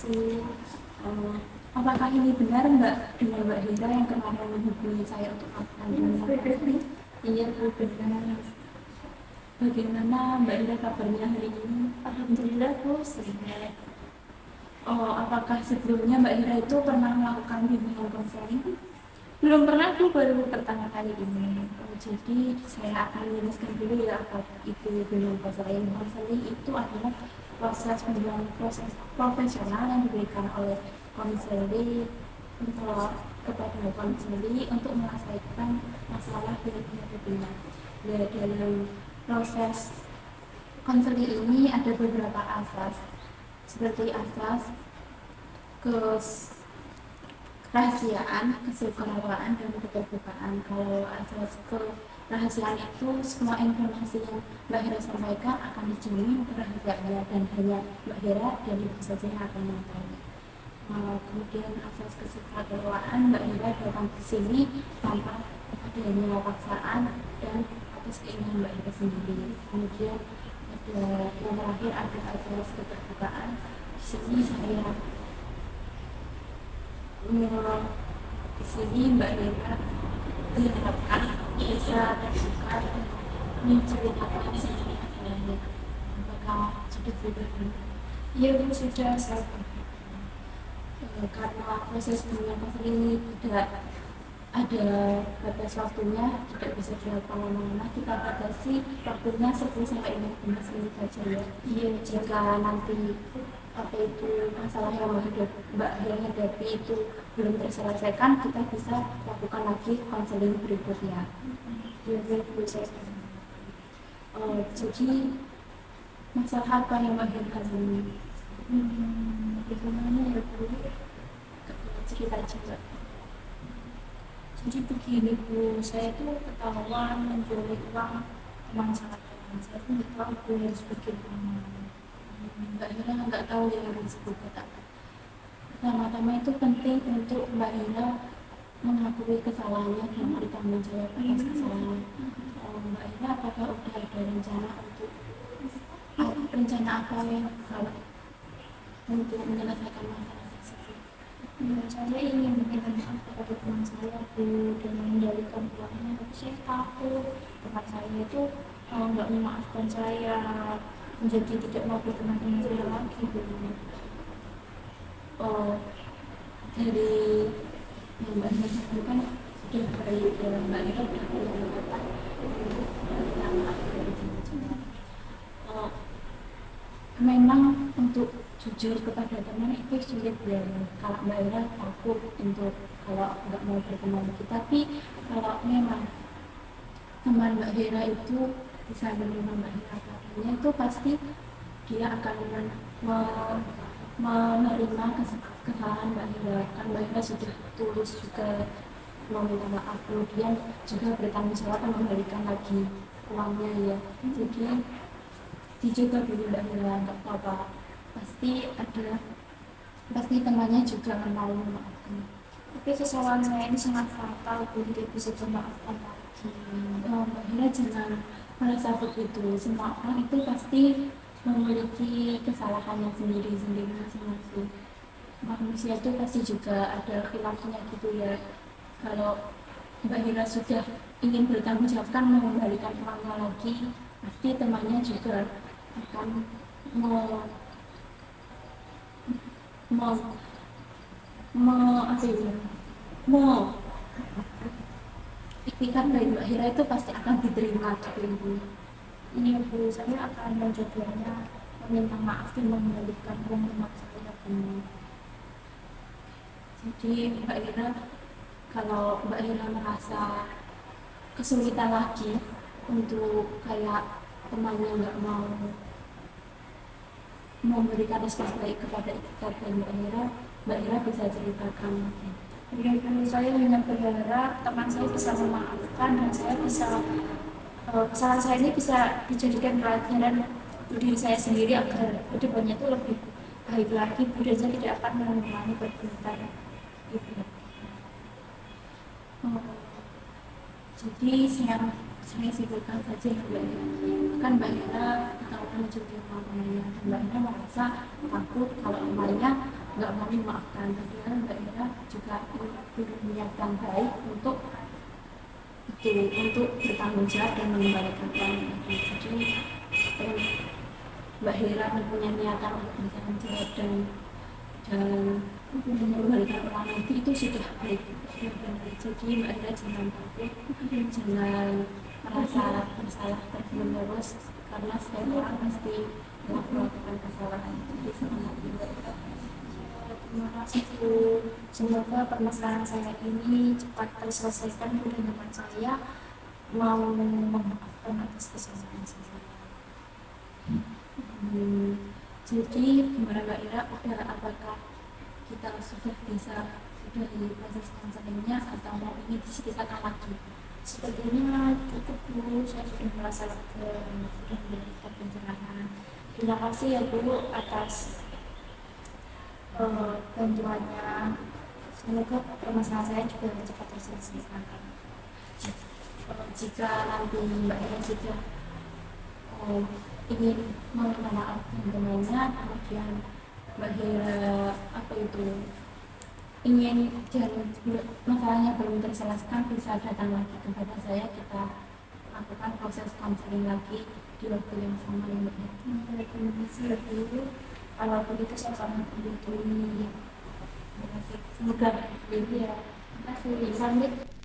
sih. Eh, Apakah ini benar Mbak dengan Mbak Hira yang kemarin menghubungi saya untuk melakukan konseling? Iya, benar. Bagaimana Mbak Hira kabarnya hari ini? Alhamdulillah Bu, sehat. Oh, apakah sebelumnya Mbak Hira itu pernah melakukan bimbingan konseling? Belum pernah Bu, baru pertama kali ini. Jadi saya akan menjelaskan dulu ya apa itu bimbingan konseling. Konseling itu adalah proses profesional yang diberikan oleh konseling kepada konseling untuk menyelesaikan masalah yang dihadapinya. Dalam proses konseling ini ada beberapa asas, seperti asas kerahasiaan, kesukarewaan, dan keterbukaan. Kalau asas kerahasiaan itu semua informasi yang Mbak Hira sampaikan akan dijamin kerahasiaannya dan hanya Mbak Hira dan Ibu saja yang akan mengetahui. Kemudian asas kesukarewaan, Mbak Hira datang ke sini tanpa adanya paksaan dan atas keinginan Mbak Hira sendiri. Kemudian ada yang terakhir ada asas keterbukaan. Di sini saya di sini Mbak Hira diharapkan bisa terbuka dan menceritakan sendiri masalahnya. Apakah sudah terbuka? Iya Bu, sudah saya karena proses bimbingan konseling ini tidak ada batas waktunya, tidak bisa dilakukan lama-lama, kita batasi waktunya 10-15 menit saja ya. Iya, jika nanti apa itu masalah yang Mbak Hira hadapi itu belum terselesaikan, kita bisa lakukan lagi konseling berikutnya. Jadi masalah apa yang Mbak Hira hadapi? Bagaimana ya Bu? Cerita aja. Jadi begini Bu, saya tuh ketahuan mencuri uang teman saya. Saya tuh nggak tahu Bu harus bagaimana. Mbak Hira nggak tahu ya harus berbuat apa. Pertama-tama itu penting untuk Mbak Hira mengakui kesalahannya dan bertanggung jawab atas kesalahannya. Mbak Hira apakah udah ada rencana apa yang kalau untuk menyelesaikan masalah tersebut? Ya, saya ingin meminta maaf kepada teman saya Bu dan mengendalikan uangnya, tapi saya takut teman saya itu nggak memaafkan saya, menjadi tidak mau berteman dengan saya lagi Bu. Dari yang Mbak Hira sampaikan sudah baik ya, Mbak Hira sudah mengatakan memang untuk jujur kepada teman itu sulit ya. Kalau Mbak Hira takut untuk kalau nggak mau berteman lagi, tapi kalau memang teman Mbak Hira itu bisa menerima Mbak Hira padanya, itu pasti dia akan menerima kesalahan Mbak Hira. Kan Mbak Hira sudah tulus juga meminta maaf, kemudian juga bertanggung jawab mengembalikan lagi uangnya ya. Jadi dijaga dulu Mbak Hira, nggak apa-apa, pasti temannya juga mau memaafkan. Tapi kesalahan saya ini sangat fatal Bu, tidak bisa dimaafkan lagi. Mbak Hira jangan merasa begitu, semua orang itu pasti memiliki kesalahannya sendiri-sendiri masing-masing. Manusia itu pasti juga ada khilafnya gitu ya. Kalau Mbak Hira sudah ingin bertanggung jawab kan mengembalikan uangnya lagi, pasti temannya juga akan ikhtiar dari Mbak Hira itu pasti akan diterima gitu Bu. Ini Bu, saya akan mencobanya meminta maaf dan mengembalikan uang teman saya Bu. Jadi Mbak Hira, kalau Mbak Hira merasa kesulitan lagi untuk kayak temannya nggak mau memberikan respons baik kepada ikhtiar dari Mbak Hira bisa ceritakan. Ya, saya hanya berharap teman saya bisa memaafkan dan saya bisa kesalahan saya ini bisa dijadikan pelajaran untuk diri saya sendiri agar kedepannya itu lebih baik lagi dan saya tidak akan mengulangi perbuatan itu. Jadi saya simpulkan saja Mbak Hira. Kan Mbak Hira ketahuan mencuri uang temannya, dan Mbak Hira merasa takut kalau temannya nggak mau memaafkan, padahal Mbak Ira juga punya niat yang baik untuk untuk bertanggung jawab dan mengembalikan uang lagi. Jadi Mbak Hera mempunyai niatan untuk bertanggung jawab dan mengembalikan uang lagi, itu sudah baik. Jadi Mbak Hera jangan takut, jangan merasa bersalah terus, karena setiap orang pasti melakukan kesalahan. Jadi semangat Mbak Hera. Terima kasih Bu. Semoga permasalahan saya ini cepat terselesaikan Bu, dan teman saya mau memaafkan atas kesalahan saya. Jadi gimana Mbak Ira, apakah kita sudah di proses konselingnya atau mau ini diceritakan lagi? Sepertinya cukup Bu, saya sudah merasa sudah mendapatkan pencerahan. Terima kasih ya Bu atas bantuannya. Semoga permasalahan saya juga cepat terselesaikan. Jika nanti Mbak Ira sudah ingin meminta maaf teman-temannya, kemudian Mbak Ira ingin masalahnya belum terselesaikan, bisa datang lagi kepada saya, kita lakukan proses konseling lagi di waktu yang sama ya Mbak Ira. Terima kasih ya Bu. Kalau begitu saya sangat mendukung. Terima kasih. Semoga ya. Terima kasih. Pamit.